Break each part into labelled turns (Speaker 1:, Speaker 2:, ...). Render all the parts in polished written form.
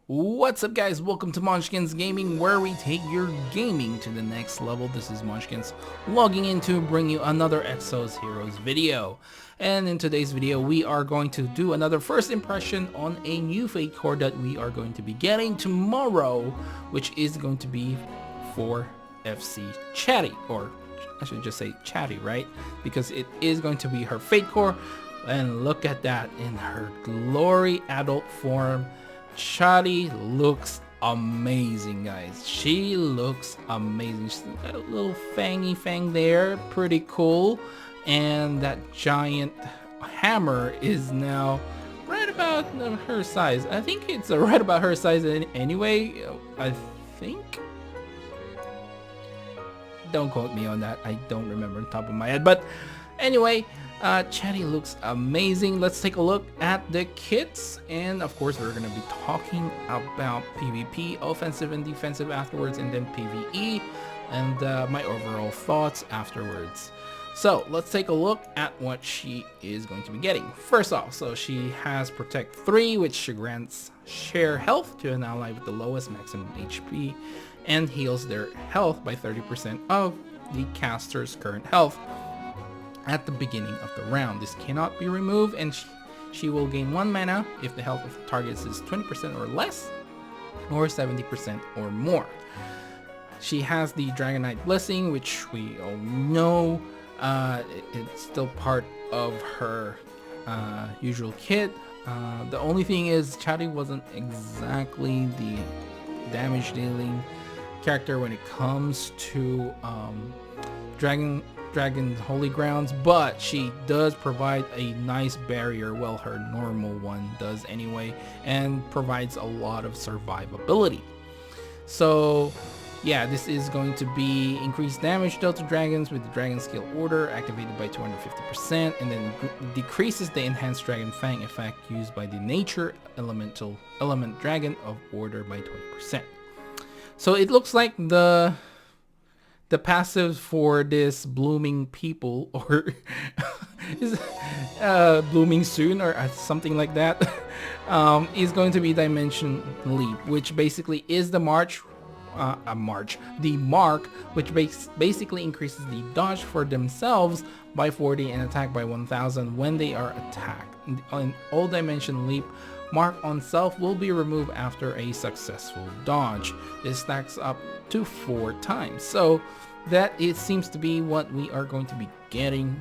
Speaker 1: What's up, guys? Welcome to Munchkins Gaming, where we take your gaming to the next level. This is Munchkins logging in to bring you another Exos Heroes video. And in today's video, we are going to do another first impression on a new Fate core that we are going to be getting tomorrow, which is going to be for FC Chati, or I should just say Chati, right? Because it is going to be her Fate core. And look at that in her glory adult form. Chati looks amazing, guys. She looks amazing. She's got a little fang there, pretty cool. And that giant hammer is now right about her size. I think it's right about her size anyway. I think. Don't quote me on that. I don't remember on top of my head. But anyway, Chati looks amazing. Let's take a look at the kits, and of course we're going to be talking about PvP, offensive and defensive afterwards, and then PvE, and my overall thoughts afterwards. So let's take a look at what she is going to be getting. First off, so she has Protect 3, which grants share health to an ally with the lowest maximum HP and heals their health by 30% of the caster's current health at the beginning of the round. This cannot be removed, and she will gain 1 mana if the health of the target is 20% or less, or 70% or more. She has the Dragonite Blessing, which we all know. It's still part of her usual kit. The only thing is Chati wasn't exactly the damage dealing character when it comes to Dragon's Holy Grounds, but she does provide a nice barrier, well, her normal one does anyway, and provides a lot of survivability. So yeah, this is going to be increased damage dealt to dragons with the Dragon Skill Order activated by 250%, and then decreases the enhanced Dragon Fang effect used by the Nature Element Dragon of Order by 20%. So it looks like the passive for this blooming people, or is blooming soon, or something like that, is going to be Dimension Leap, which basically is the mark, which basically increases the dodge for themselves by 40 and attack by 1000 when they are attacked. An all Dimension Leap mark on self will be removed after a successful dodge. This stacks up to 4 times. So that it seems to be what we are going to be getting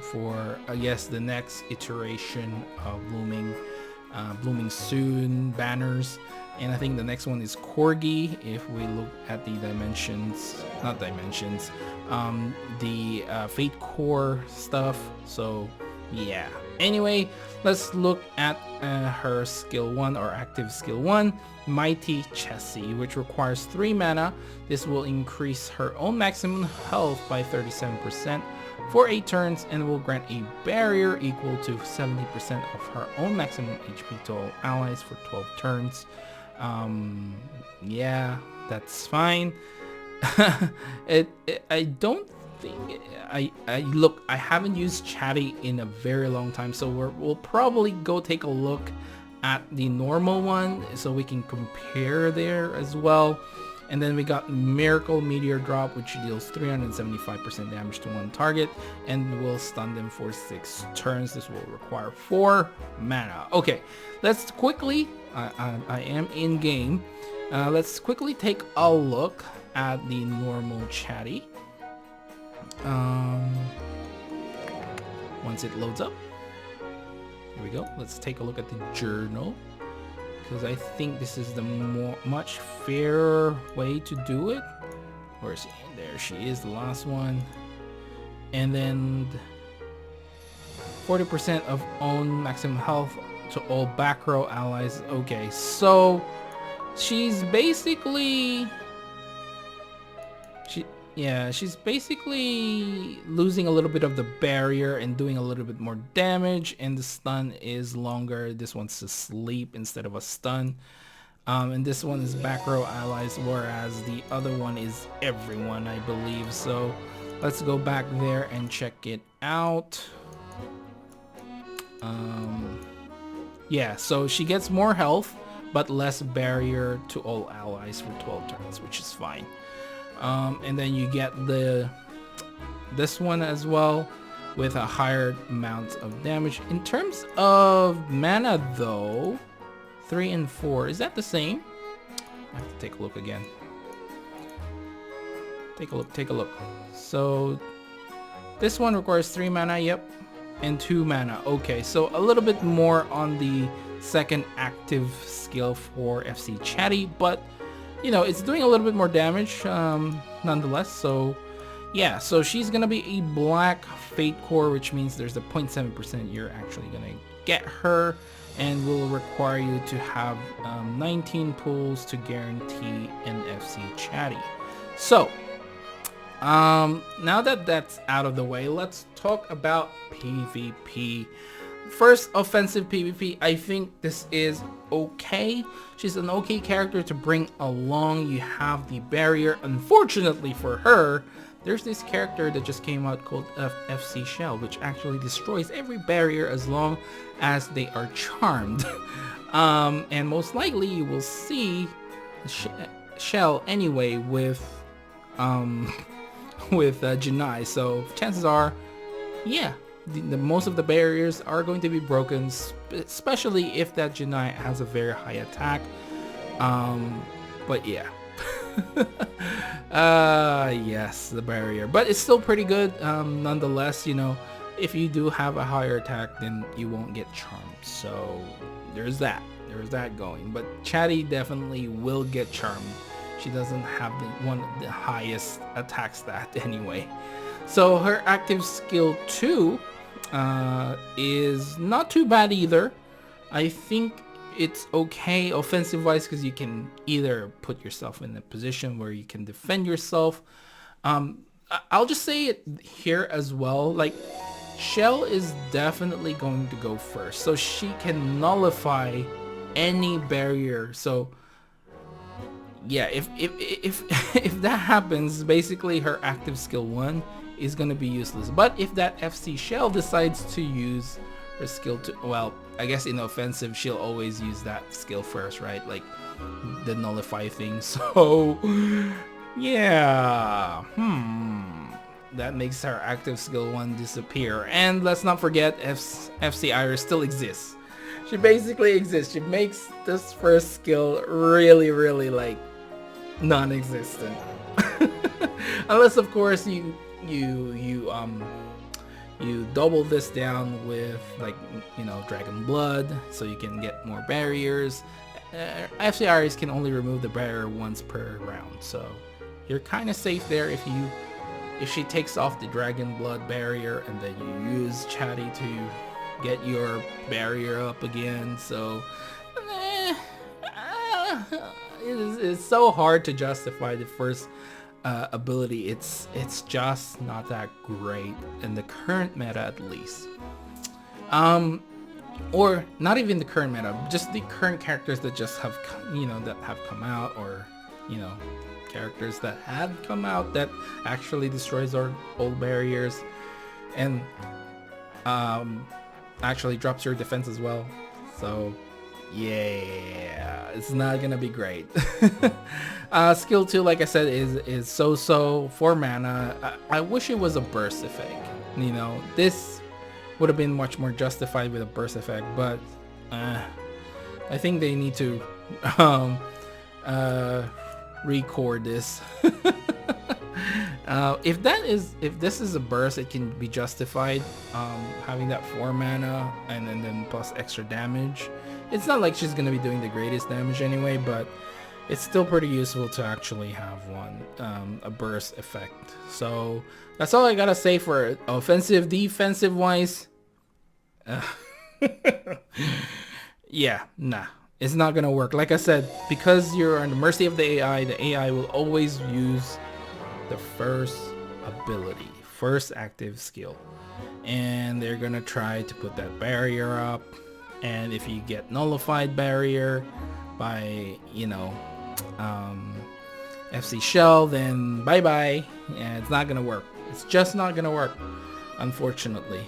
Speaker 1: for, I guess, the next iteration of blooming soon banners. And I think the next one is Corgi, if we look at the the Fate core stuff. So yeah, anyway, let's look at her skill 1, or active skill 1, Mighty Chessie, which requires 3 mana. This will increase her own maximum health by 37% for 8 turns, and will grant a barrier equal to 70% of her own maximum HP to all allies for 12 turns. Yeah, that's fine. I don't think I haven't used Chati in a very long time, so we'll probably go take a look at the normal one so we can compare there as well. And then we got Miracle Meteor Drop, which deals 375% damage to one target and will stun them for 6 turns. This will require 4 mana. Okay, let's quickly, I am in game. Let's quickly take a look at the normal Chati. Once it loads up, here we go. Let's take a look at the journal, because I think this is the much fairer way to do it. Where is she? There she is, the last one. And then 40% of own maximum health to all back row allies. Okay, so she's basically she's basically losing a little bit of the barrier and doing a little bit more damage, and the stun is longer. This one's a sleep instead of a stun, and this one is back row allies, whereas the other one is everyone, I believe. So let's go back there and check it out. Yeah, so she gets more health but less barrier to all allies for 12 turns, which is fine. And then you get this one as well with a higher amount of damage. In terms of mana though, 3 and 4, is that the same? I have to take a look again. Take a look. So this one requires 3 mana, yep, and 2 mana. Okay, so a little bit more on the second active skill for FC Chati, but you know, it's doing a little bit more damage nonetheless. So yeah, so she's gonna be a black Fate Core, which means there's a 0.7% you're actually gonna get her, and will require you to have 19 pulls to guarantee an FC Chati. So now that that's out of the way, let's talk about PvP. First, offensive PvP. I think this is okay. She's an okay character to bring along. You have the barrier. Unfortunately for her, there's this character that just came out called FC Shell, which actually destroys every barrier as long as they are charmed. And most likely you will see Shell anyway with Janai. So chances are, yeah, the most of the barriers are going to be broken, especially if that Janai has a very high attack. But yeah. Yes, the barrier, but it's still pretty good nonetheless. You know, if you do have a higher attack, then you won't get charmed, so there's that going. But Chati definitely will get charmed. She doesn't have the highest attack stat anyway. So her active skill 2 is not too bad either. I think it's okay offensive wise because you can either put yourself in a position where you can defend yourself. I'll just say it here as well, like Shell is definitely going to go first, so she can nullify any barrier. So yeah, if that happens, basically her active skill 1 is going to be useless. But if that FC Shell decides to use her skill 2, well, I guess in offensive she'll always use that skill first, right? Like the nullify thing. So yeah, that makes her active skill 1 disappear. And let's not forget FC Iris still exists. She basically exists. She makes this first skill really like non-existent. Unless of course you double this down with, like, you know, Dragon Blood, so you can get more barriers. FC Iris can only remove the barrier once per round, so you're kind of safe there if she takes off the Dragon Blood barrier and then you use Chati to get your barrier up again. So it's so hard to justify the first ability. It's just not that great in the current meta, at least. Or not even the current meta, just the current characters that just have that have come out, or characters that had come out that actually destroys our old barriers and actually drops your defense as well. So yeah, it's not gonna be great. Skill 2, like I said, is so 4 mana. I wish it was a burst effect. This would have been much more justified with a burst effect, but I think they need to record this. If this is a burst, it can be justified, having that 4 mana and then plus extra damage. It's not like she's gonna be doing the greatest damage anyway, but it's still pretty useful to actually have one, a burst effect. So that's all I gotta say for it. Offensive, defensive wise, yeah, nah, it's not gonna work. Like I said, because you're on the mercy of the AI will always use the first ability, first active skill, and they're gonna try to put that barrier up. And if you get nullified barrier by FC Shell, then bye bye. Yeah, it's not gonna work. It's just not gonna work, unfortunately.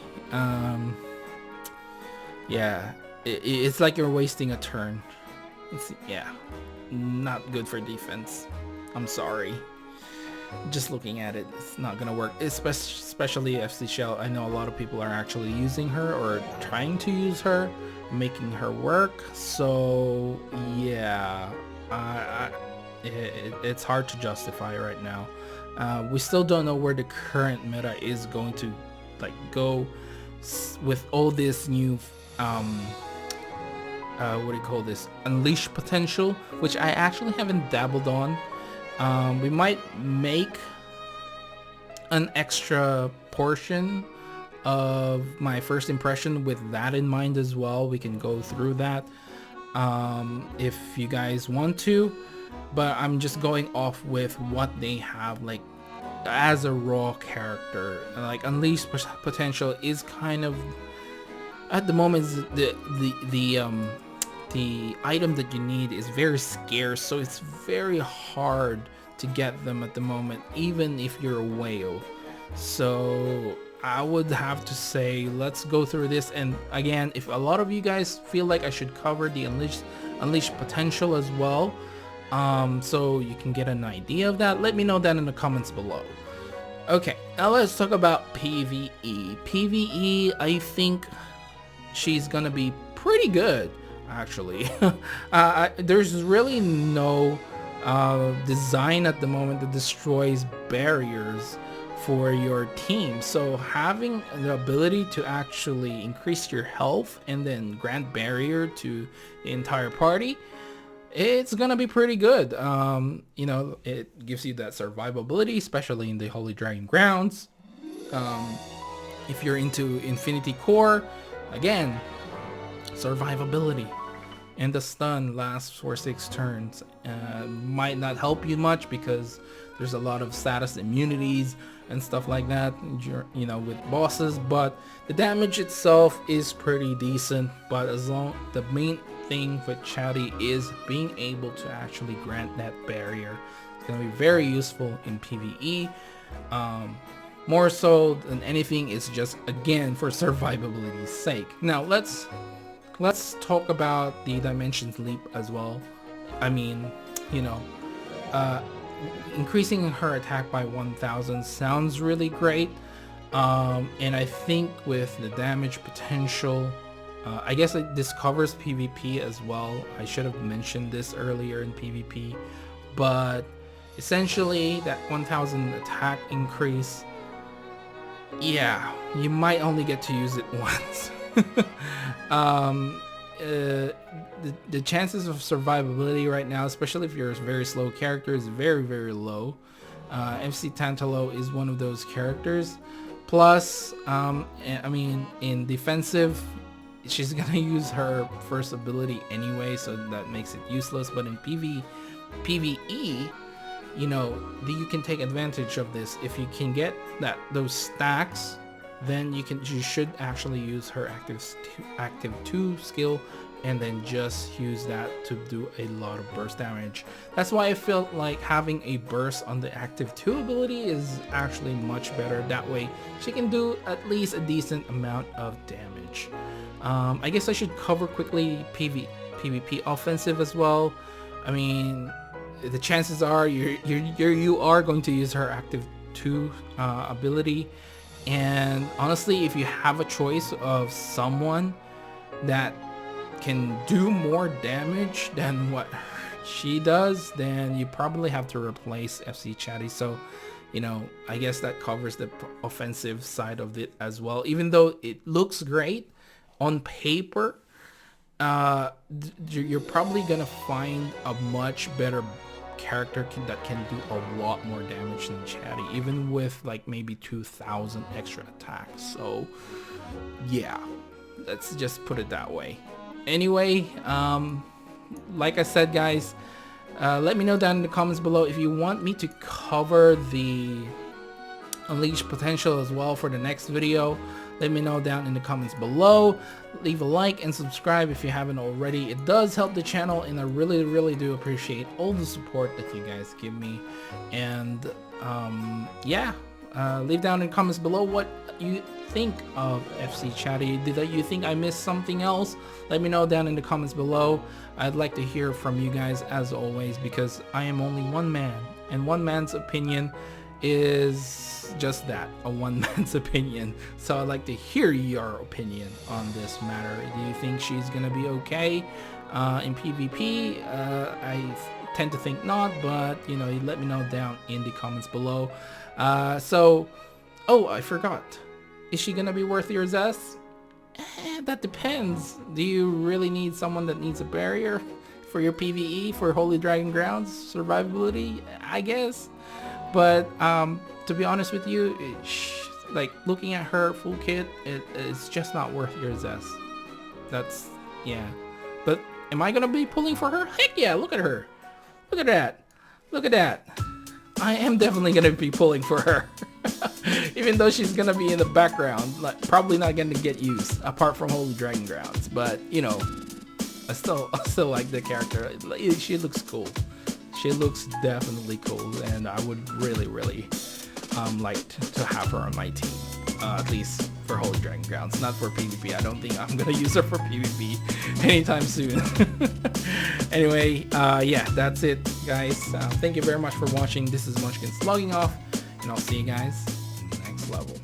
Speaker 1: Yeah, it's like you're wasting a turn Let's see. Yeah, not good for defense. I'm sorry. Just looking at it, it's not gonna work. Especially FC Shell. I know a lot of people are actually using her or trying to use her, making her work. So yeah, it's hard to justify right now. We still don't know where the current meta is going to like go with all this new what do you call this, unleash potential, which I actually haven't dabbled on. We might make an extra portion of my first impression with that in mind as well. We can go through that if you guys want to, but I'm just going off with what they have like as a raw character. Like unleash potential is kind of at the moment the item that you need is very scarce, so it's very hard to get them at the moment, even if you're a whale. So I would have to say let's go through this, and again, if a lot of you guys feel like I should cover the unleash potential as well, so you can get an idea of that, let me know that in the comments below. Okay, now let's talk about PvE. PvE, I think she's gonna be pretty good, actually. There's really no design at the moment that destroys barriers for your team, so having the ability to actually increase your health and then grant barrier to the entire party, it's gonna be pretty good. You know, it gives you that survivability, especially in the Holy Dragon grounds. If you're into Infinity Core, again, survivability. And the stun lasts for 6 turns. Might not help you much because there's a lot of status immunities and stuff like that, you know, with bosses, but the damage itself is pretty decent. But as long, the main thing with Chati is being able to actually grant that barrier. It's going to be very useful in PvE. More so than anything, it's just again for survivability's sake. Now let's talk about the Dimensions Leap as well. I mean, you know, increasing her attack by 1000 sounds really great, and I think with the damage potential, I guess this covers PvP as well. I should have mentioned this earlier in PvP, but essentially that 1000 attack increase, yeah, you might only get to use it once. The chances of survivability right now, especially if you're a very slow character, is very, very low. FC Tantalo is one of those characters. Plus, I mean, in defensive, she's gonna use her first ability anyway, so that makes it useless. But in PvE, you know, you can take advantage of this. If you can get those stacks, then you should actually use her active 2 skill and then just use that to do a lot of burst damage. That's why I felt like having a burst on the active 2 ability is actually much better. That way she can do at least a decent amount of damage. I guess I should cover quickly PvP offensive as well. I mean, the chances are you are going to use her active 2 ability. And honestly, if you have a choice of someone that can do more damage than what she does, then you probably have to replace FC Chati. So, you know, I guess that covers the offensive side of it as well. Even though it looks great on paper, you're probably gonna find a much better character that can do a lot more damage than Chati, even with like maybe 2000 extra attacks. So yeah, let's just put it that way. Anyway, like I said, guys, let me know down in the comments below if you want me to cover the Unleash potential as well for the next video. Let me know down in the comments below. Leave a like and subscribe if you haven't already. It does help the channel, and I really do appreciate all the support that you guys give me. And yeah, Leave down in the comments below what you think of FC Chati. Did you think I missed something else? Let me know down in the comments below. I'd like to hear from you guys as always, because I am only one man, and one man's opinion is just that, a one man's opinion. So I'd like to hear your opinion on this matter. Do you think she's gonna be okay in PvP? I tend to think not, but you know, you let me know down in the comments below. Oh, I forgot. Is she gonna be worth your zest? That depends. Do you really need someone that needs a barrier for your PvE, for Holy Dragon Grounds survivability? I guess. But to be honest with you, like looking at her full kit, it's just not worth your zest. That's, yeah. But am I gonna be pulling for her? Heck yeah, look at her. Look at that. Look at that. I am definitely gonna be pulling for her. Even though she's gonna be in the background, like probably not gonna get used apart from Holy Dragon Grounds. But you know, I still like the character. She looks cool. She looks definitely cool, and I would really like to have her on my team, at least for Holy Dragon Grounds, not for PvP. I don't think I'm gonna use her for PvP anytime soon. Anyway, yeah, that's it, guys. Thank you very much for watching. This is Munchkins logging off, and I'll see you guys in the next level.